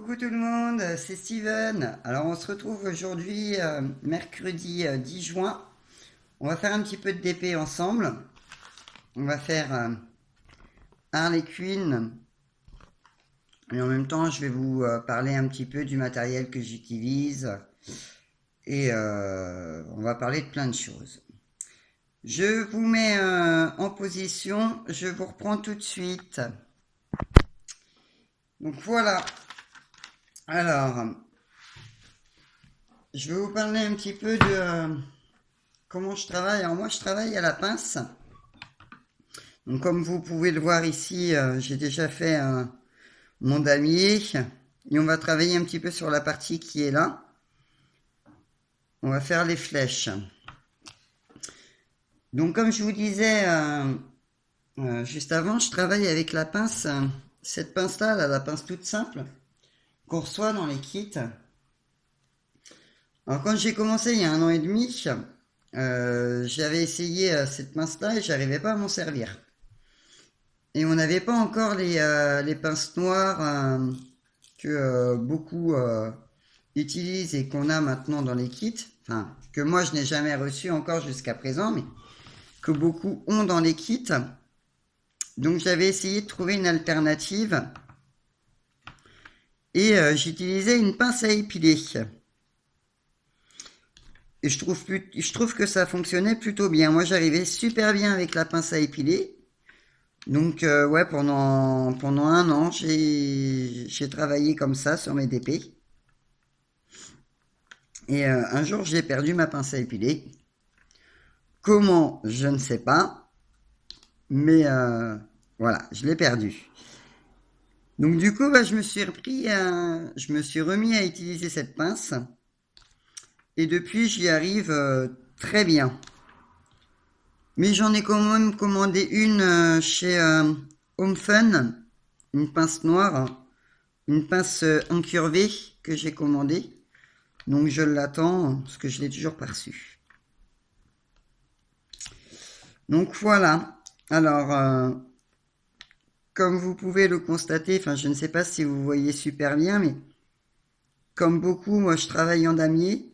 Coucou tout le monde, c'est Steven. Alors on se retrouve aujourd'hui, mercredi 10 juin. On va faire un petit peu de DP ensemble. On va faire Harley Quinn. Et en même temps, je vais vous parler un petit peu du matériel que j'utilise. Et on va parler de plein de choses. Je vous mets en position. Je vous reprends tout de suite. Donc voilà. Alors, je vais vous parler un petit peu de comment je travaille. Alors moi, je travaille à la pince. Donc comme vous pouvez le voir ici, j'ai déjà fait mon damier. Et on va travailler un petit peu sur la partie qui est là. On va faire les flèches. Donc comme je vous disais juste avant, je travaille avec la pince. Cette pince-là, la pince toute simple, qu'on reçoit dans les kits. Alors quand j'ai commencé il y a 1 an et demi, j'avais essayé cette pince-là et j'arrivais pas à m'en servir. Et on n'avait pas encore les pinces noires que beaucoup utilisent et qu'on a maintenant dans les kits. Enfin, que moi je n'ai jamais reçu encore jusqu'à présent, mais que beaucoup ont dans les kits. Donc j'avais essayé de trouver une alternative. Et j'utilisais une pince à épiler. Et je trouve que ça fonctionnait plutôt bien. Moi j'arrivais super bien avec la pince à épiler. Donc ouais, pendant 1 an, j'ai travaillé comme ça sur mes DP. Et un jour, j'ai perdu ma pince à épiler. Comment, je ne sais pas. Mais voilà, je l'ai perdue. Donc du coup, bah, je me suis remis à utiliser cette pince. Et depuis, j'y arrive très bien. Mais j'en ai quand même commandé une chez Home Fun, une pince noire, une pince incurvée que j'ai commandée. Donc je l'attends parce que je l'ai toujours pas reçue. Donc voilà. Alors, comme vous pouvez le constater, enfin je ne sais pas si vous voyez super bien, mais comme beaucoup, moi je travaille en damier.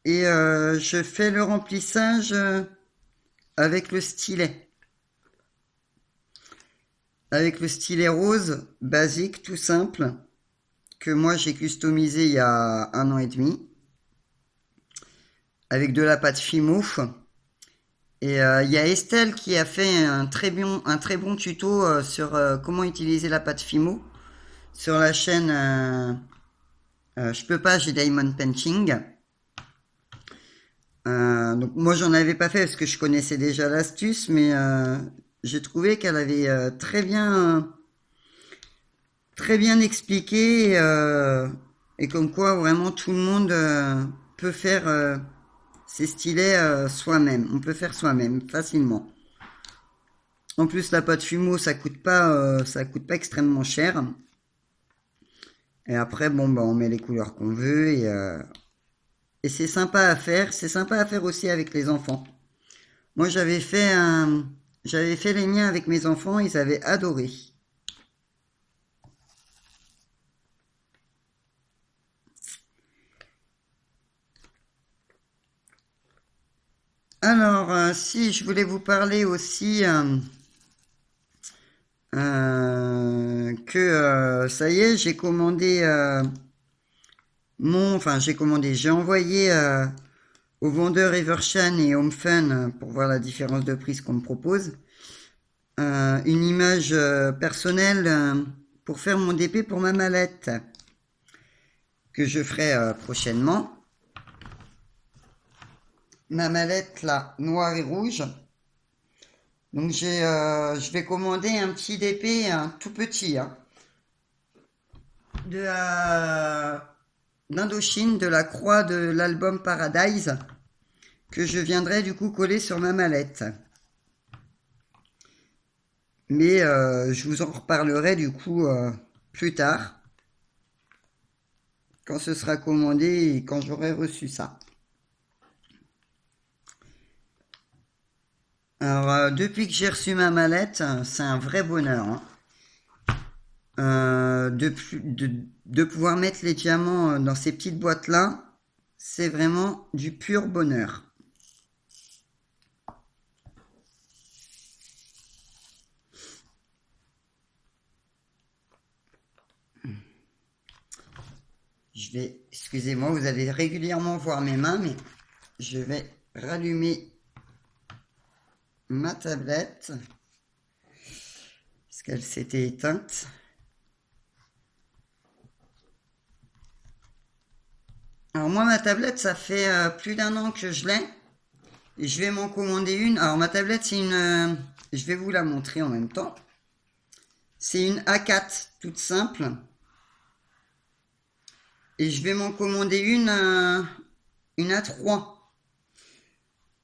Et je fais le remplissage avec le stylet. Avec le stylet rose, basique, tout simple, que moi j'ai customisé il y a 1 an et demi. Avec de la pâte Fimo. Et il y a Estelle qui a fait un très bon tuto sur comment utiliser la pâte Fimo sur la chaîne Je peux pas, j'ai Diamond Painting. Donc moi j'en avais pas fait parce que je connaissais déjà l'astuce, mais j'ai trouvé qu'elle avait très bien expliqué et comme quoi vraiment tout le monde peut faire ses stylets soi-même. On peut faire soi-même facilement. En plus la pâte fumeau ça coûte pas extrêmement cher. Et après bon bah on met les couleurs qu'on veut et c'est sympa à faire. C'est sympa à faire aussi avec les enfants. Moi j'avais fait les miens avec mes enfants, ils avaient adoré. Alors, si je voulais vous parler aussi que ça y est, j'ai commandé j'ai envoyé aux vendeurs Evershan et HomeFun pour voir la différence de prix qu'on me propose. Une image personnelle pour faire mon DP pour ma mallette que je ferai prochainement. Ma mallette là, noire et rouge. Donc je vais commander un petit DP, un tout petit, hein, de d'Indochine, de la croix de l'album Paradise, que je viendrai du coup coller sur ma mallette. Mais je vous en reparlerai du coup plus tard, quand ce sera commandé et quand j'aurai reçu ça. Alors, depuis que j'ai reçu ma mallette, c'est un vrai bonheur, hein. de pouvoir mettre les diamants dans ces petites boîtes-là, c'est vraiment du pur bonheur. Excusez-moi, vous allez régulièrement voir mes mains, mais je vais rallumer ma tablette parce qu'elle s'était éteinte. Alors moi, ma tablette, ça fait plus d'un an que je l'ai. Et je vais m'en commander une. Alors ma tablette, c'est une... je vais vous la montrer en même temps. C'est une A4, toute simple. Et je vais m'en commander une A3.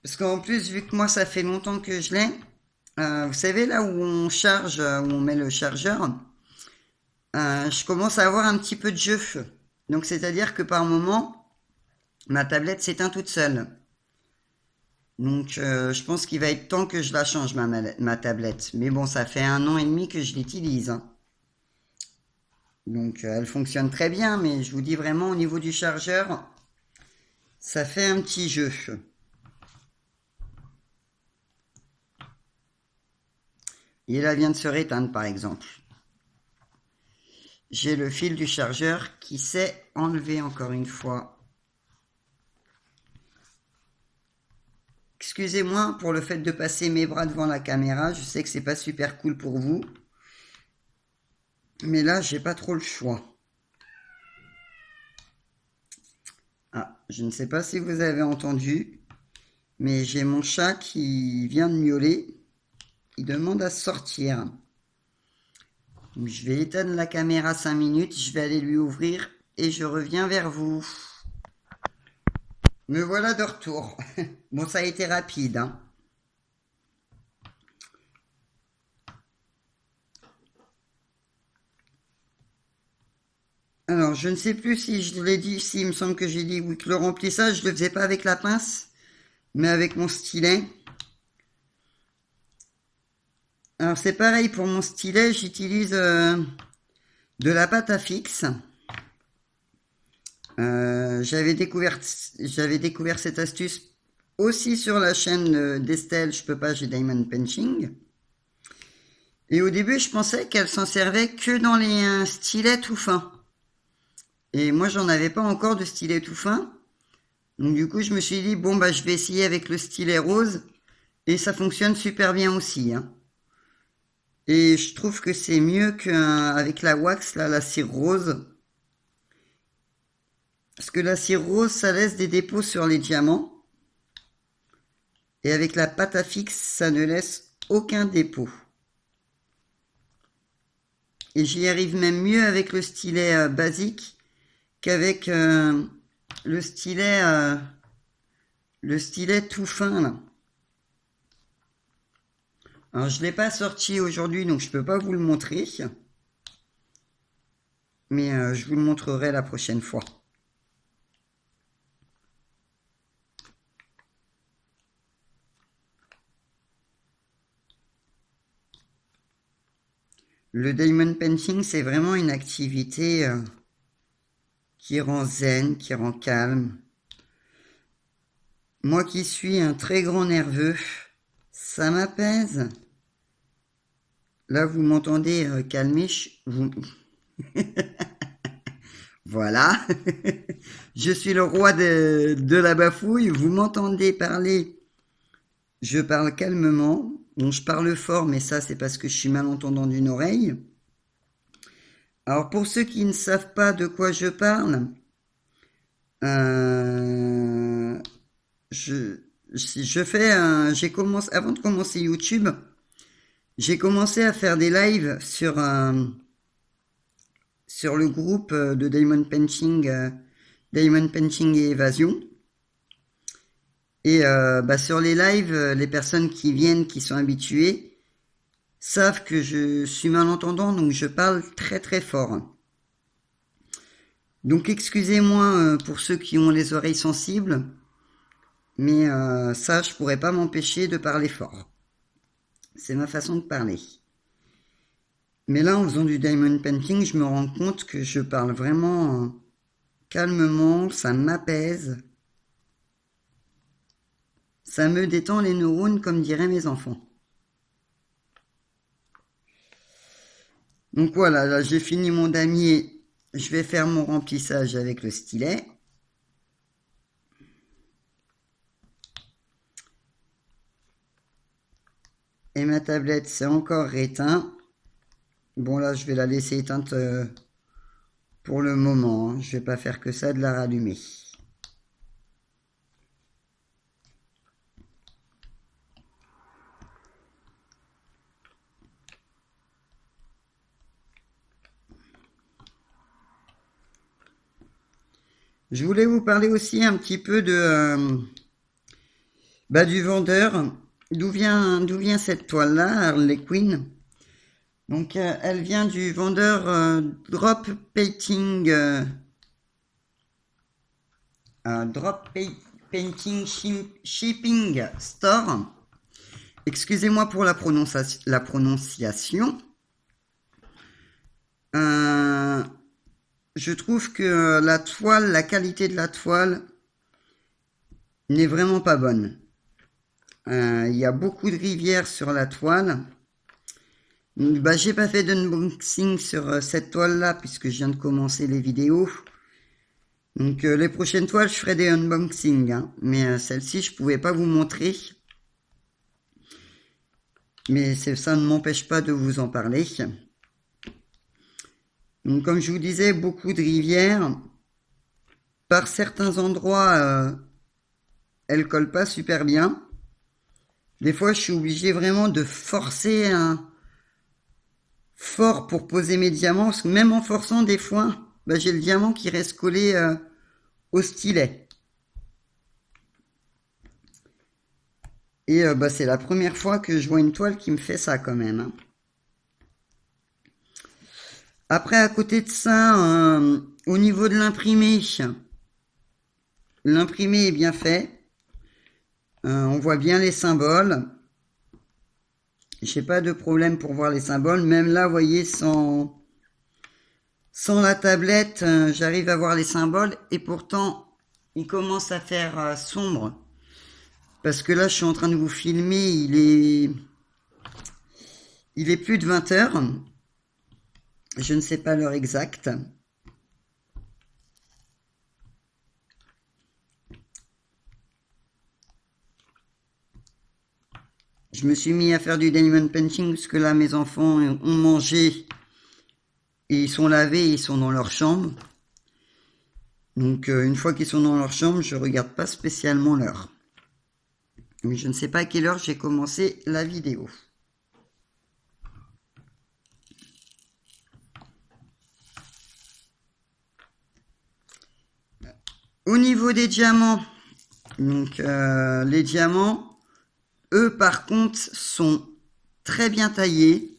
Parce qu'en plus, vu que moi, ça fait longtemps que je l'ai, vous savez, là où on charge, où on met le chargeur, je commence à avoir un petit peu de jeu. Donc, c'est-à-dire que par moment, ma tablette s'éteint toute seule. Donc, je pense qu'il va être temps que je la change, ma tablette. Mais bon, ça fait 1 an et demi que je l'utilise, hein. Donc, elle fonctionne très bien, mais je vous dis vraiment, au niveau du chargeur, ça fait un petit jeu. Et là, vient de se réteindre, par exemple. J'ai le fil du chargeur qui s'est enlevé encore une fois. Excusez-moi pour le fait de passer mes bras devant la caméra. Je sais que c'est pas super cool pour vous. Mais là, j'ai pas trop le choix. Ah, je ne sais pas si vous avez entendu, mais j'ai mon chat qui vient de miauler. Il demande à sortir. Je vais éteindre la caméra 5 minutes. Je vais aller lui ouvrir et je reviens vers vous. Me voilà de retour. Bon, ça a été rapide, hein. Alors, je ne sais plus si je l'ai dit, si il me semble que j'ai dit oui, que le remplissage, je ne le faisais pas avec la pince, mais avec mon stylet. Alors, c'est pareil pour mon stylet, j'utilise de la pâte à fixe. J'avais découvert cette astuce aussi sur la chaîne d'Estelle, je peux pas, j'ai Diamond Painting. Et au début, je pensais qu'elle s'en servait que dans les stylets tout fins. Et moi, j'en avais pas encore de stylet tout fin. Donc du coup, je me suis dit, bon, bah, je vais essayer avec le stylet rose. Et ça fonctionne super bien aussi, hein. Et je trouve que c'est mieux qu'avec la wax, là, la cire rose. Parce que la cire rose, ça laisse des dépôts sur les diamants. Et avec la pâte à fixe, ça ne laisse aucun dépôt. Et j'y arrive même mieux avec le stylet basique qu'avec le stylet tout fin là. Alors je ne l'ai pas sorti aujourd'hui, donc je ne peux pas vous le montrer. Mais je vous le montrerai la prochaine fois. Le diamond painting, c'est vraiment une activité qui rend zen, qui rend calme. Moi qui suis un très grand nerveux, ça m'apaise. Là, vous m'entendez calmer. Voilà. Je suis le roi de la bafouille. Vous m'entendez parler. Je parle calmement. Bon, je parle fort, mais ça, c'est parce que je suis malentendant d'une oreille. Alors, pour ceux qui ne savent pas de quoi je parle, j'ai commencé, avant de commencer YouTube, j'ai commencé à faire des lives sur le groupe de Diamond Painting et Évasion. Et sur les lives, les personnes qui viennent, qui sont habituées, savent que je suis malentendant, donc je parle très très fort. Donc excusez-moi pour ceux qui ont les oreilles sensibles, mais ça, je pourrais pas m'empêcher de parler fort. C'est ma façon de parler. Mais là, en faisant du diamond painting, je me rends compte que je parle vraiment calmement, ça m'apaise. Ça me détend les neurones, comme diraient mes enfants. Donc voilà, là j'ai fini mon damier. Je vais faire mon remplissage avec le stylet. Et ma tablette, c'est encore éteint. Bon là, je vais la laisser éteinte pour le moment, hein. Je vais pas faire que ça de la rallumer. Je voulais vous parler aussi un petit peu de du vendeur. D'où vient cette toile-là, Harley Quinn? Donc elle vient du vendeur Drop Painting Drop Painting Shipping Store. Excusez-moi pour la prononciation. Je trouve que la toile, la qualité de la toile n'est vraiment pas bonne. Il y a beaucoup de rivières sur la toile. J'ai pas fait d'unboxing sur cette toile-là puisque je viens de commencer les vidéos. Donc les prochaines toiles, je ferai des unboxings. Hein. Mais celle-ci, je pouvais pas vous montrer. Mais ça ne m'empêche pas de vous en parler. Donc comme je vous disais, beaucoup de rivières. Par certains endroits, elles collent pas super bien. Des fois, je suis obligé vraiment de forcer fort pour poser mes diamants. Parce que même en forçant, des fois, j'ai le diamant qui reste collé au stylet. Et c'est la première fois que je vois une toile qui me fait ça quand même. Hein. Après, à côté de ça, au niveau de l'imprimé est bien fait. On voit bien les symboles. J'ai pas de problème pour voir les symboles. Même là, vous voyez, sans la tablette, j'arrive à voir les symboles. Et pourtant, il commence à faire sombre. Parce que là, je suis en train de vous filmer. Il est plus de 20 heures. Je ne sais pas l'heure exacte. Je me suis mis à faire du diamond painting parce que là, mes enfants ont mangé et ils sont lavés et ils sont dans leur chambre. Donc, une fois qu'ils sont dans leur chambre, je ne regarde pas spécialement l'heure. Mais je ne sais pas à quelle heure j'ai commencé la vidéo. Au niveau des diamants, donc les diamants, eux par contre, sont très bien taillés.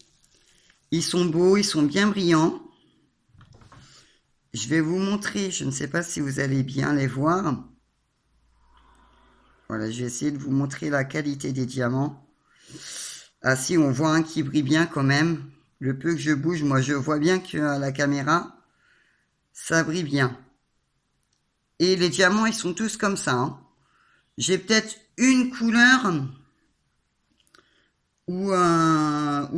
Ils sont beaux, ils sont bien brillants. Je vais vous montrer, je ne sais pas si vous allez bien les voir. Voilà, je vais essayer de vous montrer la qualité des diamants. Ah si, on voit un qui brille bien quand même. Le peu que je bouge, moi je vois bien qu'à la caméra, ça brille bien. Et les diamants, ils sont tous comme ça. Hein. J'ai peut-être une couleur où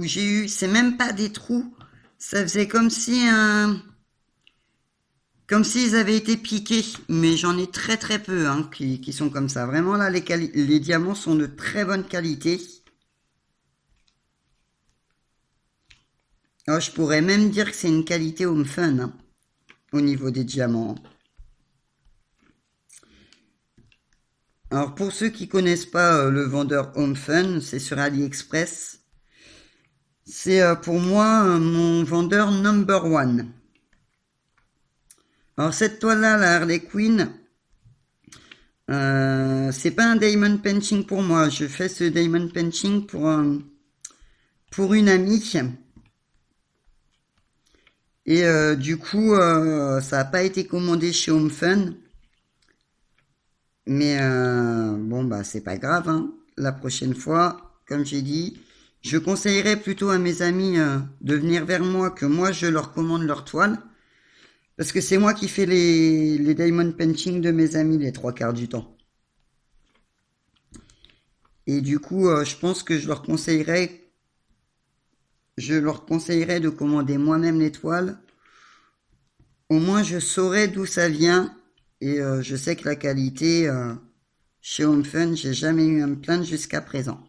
j'ai eu, c'est même pas des trous. Ça faisait comme s'ils avaient été piqués, mais j'en ai très très peu hein, qui sont comme ça. Vraiment là, les diamants sont de très bonne qualité. Alors, je pourrais même dire que c'est une qualité home fun hein, au niveau des diamants. Alors pour ceux qui connaissent pas le vendeur Home Fun, c'est sur AliExpress. C'est pour moi mon vendeur number one. Alors cette toile-là, la Harley Quinn, c'est pas un diamond painting pour moi. Je fais ce diamond painting pour une amie. Et du coup, ça n'a pas été commandé chez Home Fun. Mais bon, c'est pas grave. Hein. La prochaine fois, comme j'ai dit, Je conseillerais plutôt à mes amis de venir vers moi que moi je leur commande leur toile. Parce que c'est moi qui fais les diamond painting de mes amis les trois quarts du temps. Et du coup, je pense que je leur conseillerais de commander moi-même les toiles. Au moins, je saurais d'où ça vient et je sais que la qualité chez Home Fun, j'ai jamais eu à me plaindre jusqu'à présent.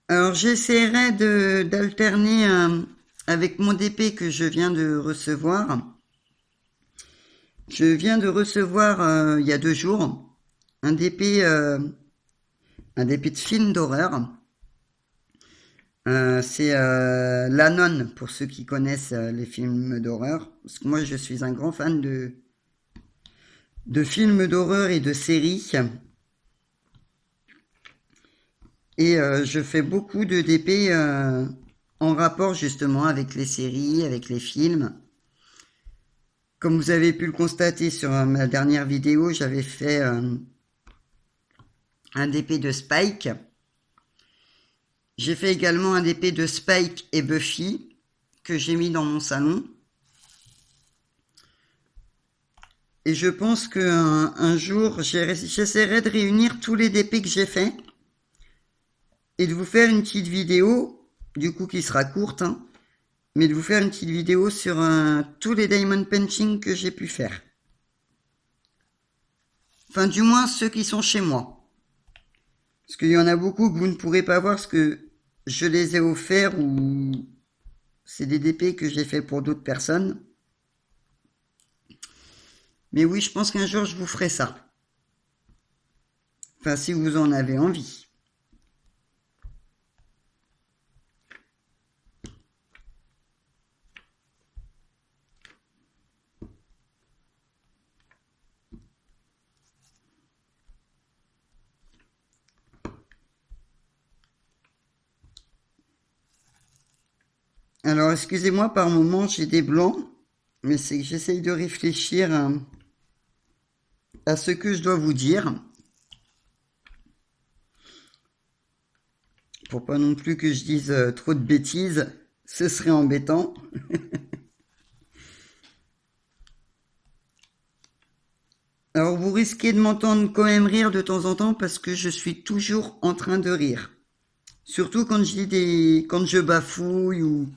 Alors, j'essaierai d'alterner avec mon DP que je viens de recevoir. Je viens de recevoir il y a 2 jours un DP, un DP de film d'horreur. C'est La Nonne, pour ceux qui connaissent les films d'horreur. Parce que moi, je suis un grand fan de films d'horreur et de séries. Et je fais beaucoup de DP en rapport justement avec les séries, avec les films. Comme vous avez pu le constater sur ma dernière vidéo, j'avais fait un DP de Spike. J'ai fait également un DP de Spike et Buffy que j'ai mis dans mon salon. Et je pense qu'un jour, j'essaierai de réunir tous les DP que j'ai fait et de vous faire une petite vidéo, du coup qui sera courte, hein, mais de vous faire une petite vidéo sur tous les diamond painting que j'ai pu faire. Enfin, du moins ceux qui sont chez moi. Parce qu'il y en a beaucoup que vous ne pourrez pas voir parce que je les ai offerts ou c'est des DP que j'ai fait pour d'autres personnes. Mais oui, je pense qu'un jour je vous ferai ça. Enfin, si vous en avez envie. Alors, excusez-moi, par moment, j'ai des blancs, mais c'est que j'essaye de réfléchir à ce que je dois vous dire. Pour pas non plus que je dise trop de bêtises, ce serait embêtant. Alors, vous risquez de m'entendre quand même rire de temps en temps parce que je suis toujours en train de rire. Surtout quand quand je bafouille ou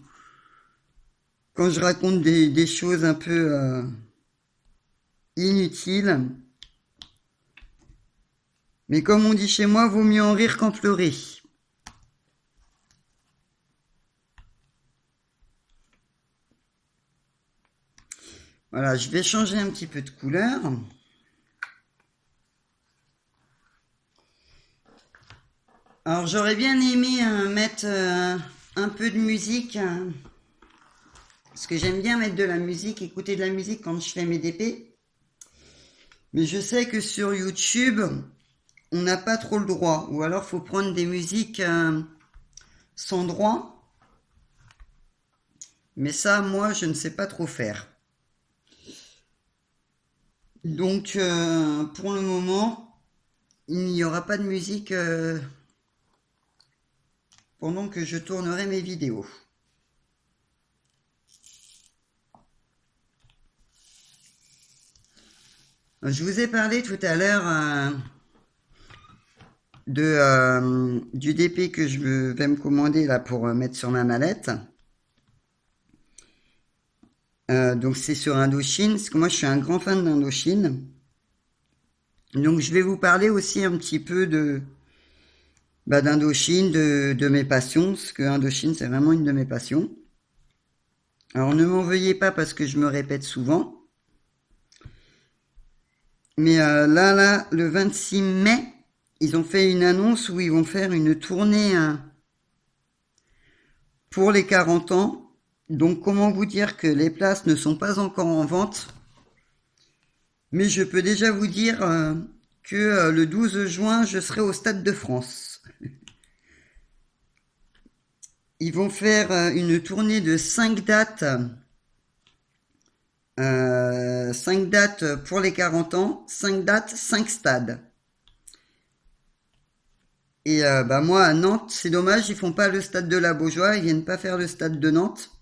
quand je raconte des choses un peu inutiles. Mais comme on dit chez moi, vaut mieux en rire qu'en pleurer. Voilà, je vais changer un petit peu de couleur. Alors j'aurais bien aimé mettre un peu de musique. Parce que j'aime bien mettre de la musique, écouter de la musique quand je fais mes DP. Mais je sais que sur YouTube, on n'a pas trop le droit. Ou alors, faut prendre des musiques sans droit. Mais ça, moi, je ne sais pas trop faire. Donc, pour le moment, il n'y aura pas de musique pendant que je tournerai mes vidéos. Je vous ai parlé tout à l'heure du DP que je vais me commander là pour mettre sur ma mallette. Donc c'est sur Indochine, parce que moi je suis un grand fan d'Indochine. Donc je vais vous parler aussi un petit peu d'Indochine, de mes passions, parce que Indochine c'est vraiment une de mes passions. Alors ne m'en veuillez pas parce que je me répète souvent. Mais là, le 26 mai, ils ont fait une annonce où ils vont faire une tournée pour les 40 ans. Donc comment vous dire que les places ne sont pas encore en vente. Mais je peux déjà vous dire que le 12 juin, je serai au Stade de France. Ils vont faire une tournée de 5 dates 5 dates pour les 40 ans, 5 dates, 5 stades. Et bah moi, à Nantes, c'est dommage, ils font pas le stade de la Beaujoire, ils viennent pas faire le stade de Nantes.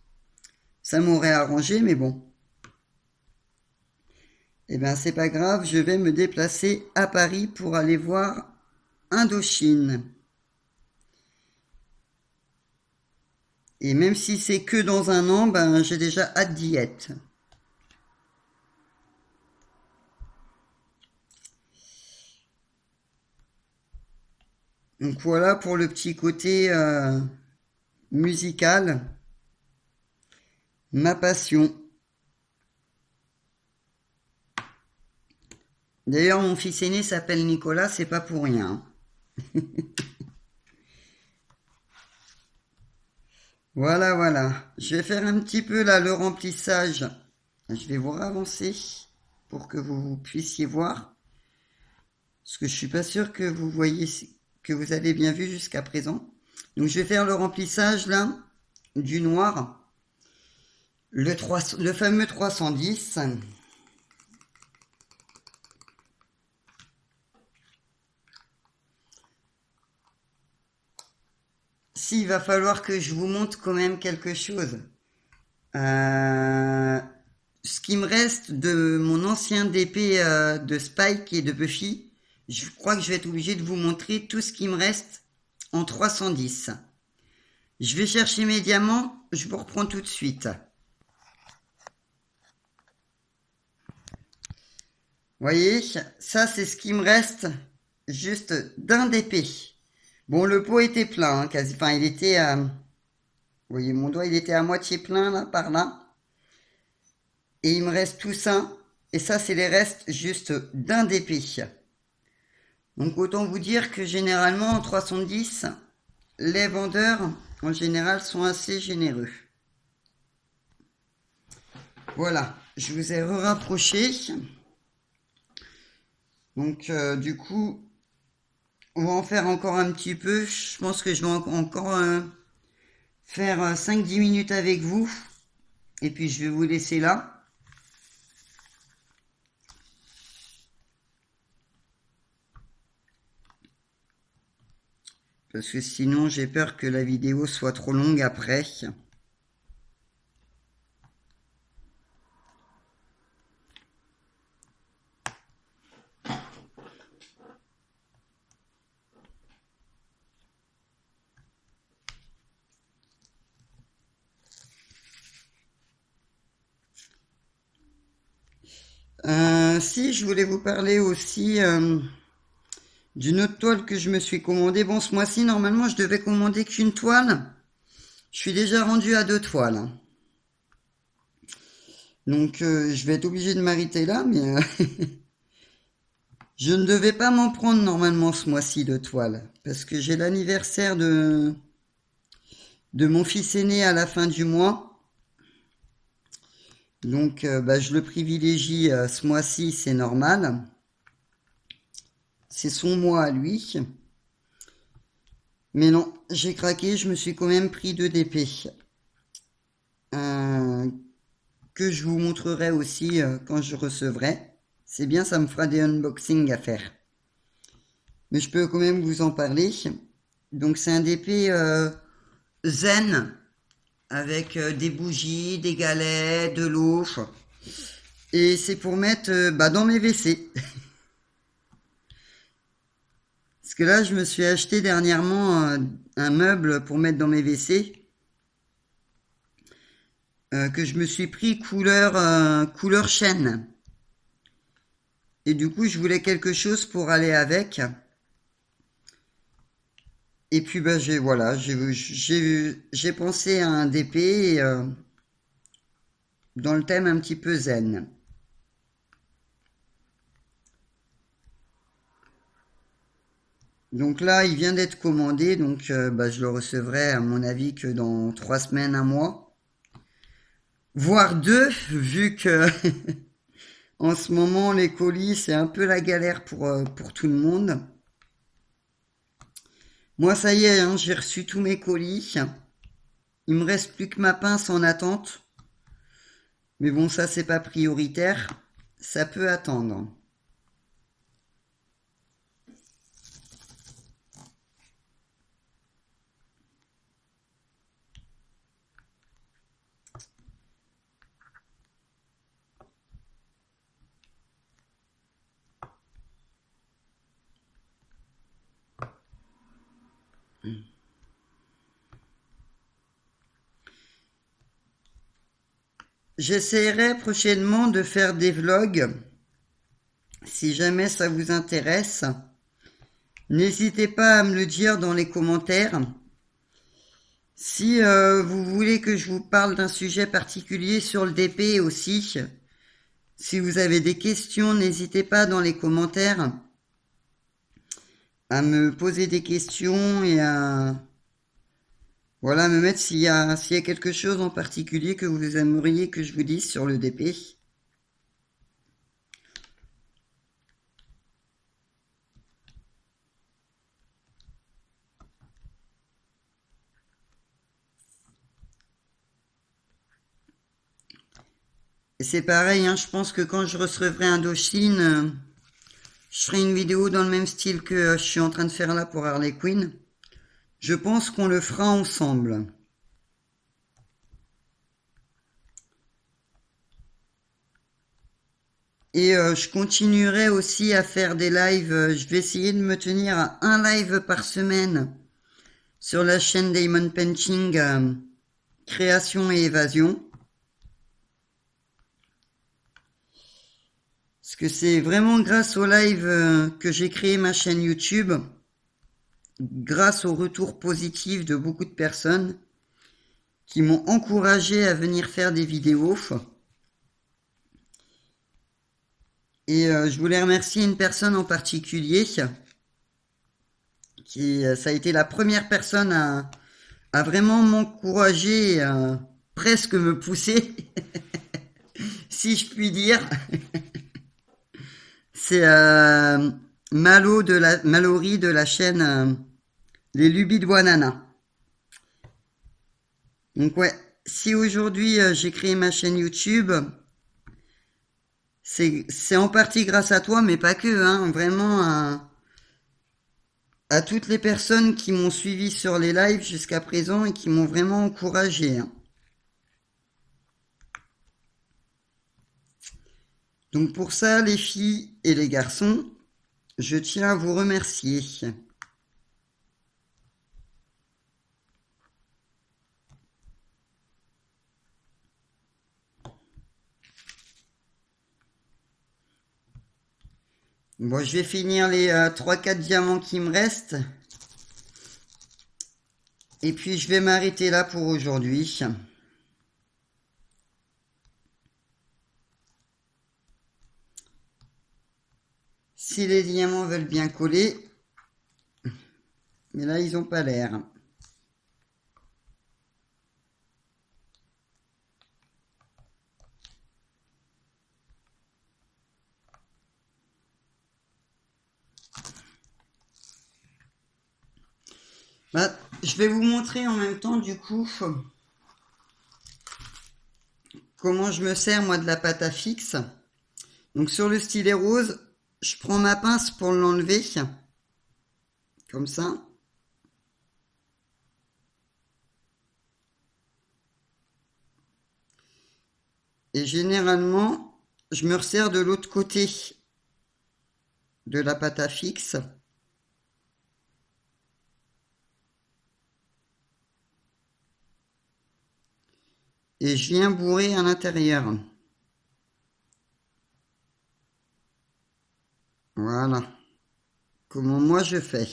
Ça m'aurait arrangé, mais bon. Eh ben, c'est pas grave, je vais me déplacer à Paris pour aller voir Indochine. Et même si c'est que dans un an, ben, j'ai déjà hâte d'y être. Donc voilà pour le petit côté musical, ma passion. D'ailleurs, mon fils aîné s'appelle Nicolas, c'est pas pour rien. Voilà, voilà. Je vais faire un petit peu là le remplissage. Je vais vous ravancer pour que vous puissiez voir. Parce que je suis pas sûr que vous voyez, que vous avez bien vu jusqu'à présent. Donc je vais faire le remplissage là du noir. Le fameux 310. S'il va falloir que je vous montre quand même quelque chose. Ce qui me reste de mon ancien DP de Spike et de Buffy, je crois que je vais être obligé de vous montrer tout ce qui me reste en 310. Je vais chercher mes diamants, je vous reprends tout de suite. Vous voyez, ça c'est ce qui me reste juste d'un DP. Bon, le pot était plein, hein, quasi. Enfin, il était... vous voyez, mon doigt, il était à moitié plein, là, par là. Et il me reste tout ça. Et ça, c'est les restes juste d'un DP. Donc, autant vous dire que généralement, en 310, les vendeurs, en général, sont assez généreux. Voilà, je vous ai rapproché. Donc, du coup... On va en faire encore un petit peu. Je pense que je vais encore faire 5-10 minutes avec vous. Et puis je vais vous laisser là. Parce que sinon j'ai peur que la vidéo soit trop longue après. Si, je voulais vous parler aussi d'une autre toile que je me suis commandée. Bon, ce mois-ci, normalement, je devais commander qu'une toile. Je suis déjà rendu à 2 toiles. Hein. Donc, je vais être obligé de m'arrêter là, mais je ne devais pas m'en prendre normalement ce mois-ci de toile. Parce que j'ai l'anniversaire de mon fils aîné à la fin du mois. Donc, bah, je le privilégie ce mois-ci, c'est normal. C'est son mois à lui. Mais non, j'ai craqué, je me suis quand même pris 2 DP. Que je vous montrerai aussi quand je recevrai. C'est bien, ça me fera des unboxings à faire. Mais je peux quand même vous en parler. Donc, c'est un DP zen. Avec des bougies, des galets, de l'eau. Et c'est pour mettre dans mes WC. Parce que là, je me suis acheté dernièrement un meuble pour mettre dans mes WC. Que je me suis pris couleur chêne. Et du coup, je voulais quelque chose pour aller avec. Et puis, bah, j'ai pensé à un DP dans le thème un petit peu zen. Donc là, il vient d'être commandé, donc bah, je le recevrai à mon avis que dans 3 semaines, 1 mois. Voire 2, vu que en ce moment, les colis, c'est un peu la galère pour tout le monde. Moi, ça y est, hein, j'ai reçu tous mes colis. Il me reste plus que ma pince en attente. Mais bon, ça, c'est pas prioritaire. ça peut attendre. J'essaierai prochainement de faire des vlogs. Si jamais ça vous intéresse, n'hésitez pas à me le dire dans les commentaires. Si vous voulez que je vous parle d'un sujet particulier sur le DP aussi, si vous avez des questions, n'hésitez pas dans les commentaires à me poser des questions et à voilà, me mettre s'il y a quelque chose en particulier que vous aimeriez que je vous dise sur le DP. Et c'est pareil, hein, je pense que quand je recevrai Indochine, je ferai une vidéo dans le même style que je suis en train de faire là pour Harley Quinn. Je pense qu'on le fera ensemble. Et je continuerai aussi à faire des lives. Je vais essayer de me tenir à un live par semaine sur la chaîne Diamond Painting Création et Évasion. Parce que c'est vraiment grâce au live que j'ai créé ma chaîne YouTube, grâce au retour positif de beaucoup de personnes qui m'ont encouragé à venir faire des vidéos. Et je voulais remercier une personne en particulier ça a été la première personne à vraiment m'encourager, presque me pousser, si je puis dire. C'est Mallory de la chaîne Les Lubies de Wanana. Donc ouais, si aujourd'hui j'ai créé ma chaîne YouTube, c'est en partie grâce à toi, mais pas que, hein, vraiment à toutes les personnes qui m'ont suivi sur les lives jusqu'à présent et qui m'ont vraiment encouragé. Hein. Donc pour ça, les filles et les garçons, je tiens à vous remercier. Bon, je vais finir les 3-4 diamants qui me restent. Et puis je vais m'arrêter là pour aujourd'hui. Si les diamants veulent bien coller. Mais là, ils n'ont pas l'air. Bah, je vais vous montrer en même temps, du coup, comment je me sers, moi, de la pâte à fixe. Donc, sur le stylet rose, je prends ma pince pour l'enlever. Comme ça. Et généralement, je me resserre de l'autre côté de la pâte à fixe. Et je viens bourrer à l'intérieur. Voilà. Comment moi je fais.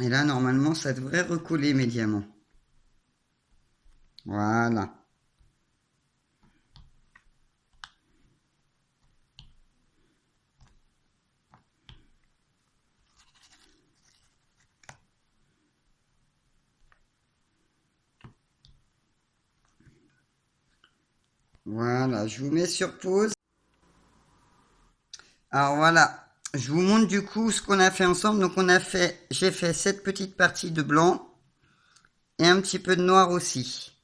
Et là, normalement, ça devrait recoller mes diamants. Voilà. Voilà, je vous mets sur pause. Alors voilà, je vous montre du coup ce qu'on a fait ensemble. Donc j'ai fait cette petite partie de blanc et un petit peu de noir aussi.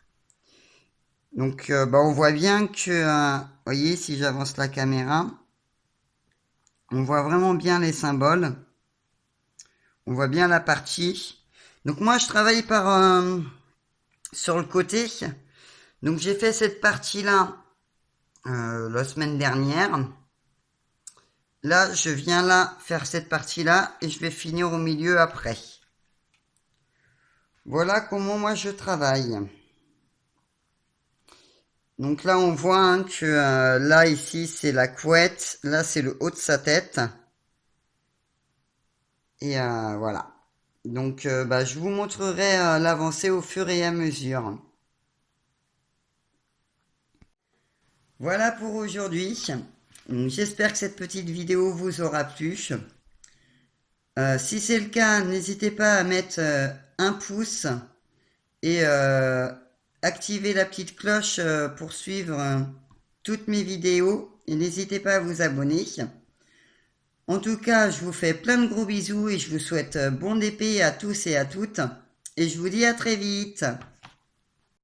Donc bah, on voit bien que voyez, si j'avance la caméra, on voit vraiment bien les symboles. On voit bien la partie. Donc moi, je travaille sur le côté. Donc j'ai fait cette partie-là la semaine dernière. Là, je viens là faire cette partie-là et je vais finir au milieu après. Voilà comment moi je travaille. Donc là, on voit hein, que là, ici, c'est la couette. Là, c'est le haut de sa tête. Et voilà. Donc, bah, je vous montrerai l'avancée au fur et à mesure. Voilà pour aujourd'hui. J'espère que cette petite vidéo vous aura plu. Si c'est le cas, n'hésitez pas à mettre un pouce et activer la petite cloche pour suivre toutes mes vidéos. Et n'hésitez pas à vous abonner. En tout cas, je vous fais plein de gros bisous et je vous souhaite bon épée à tous et à toutes. Et je vous dis à très vite.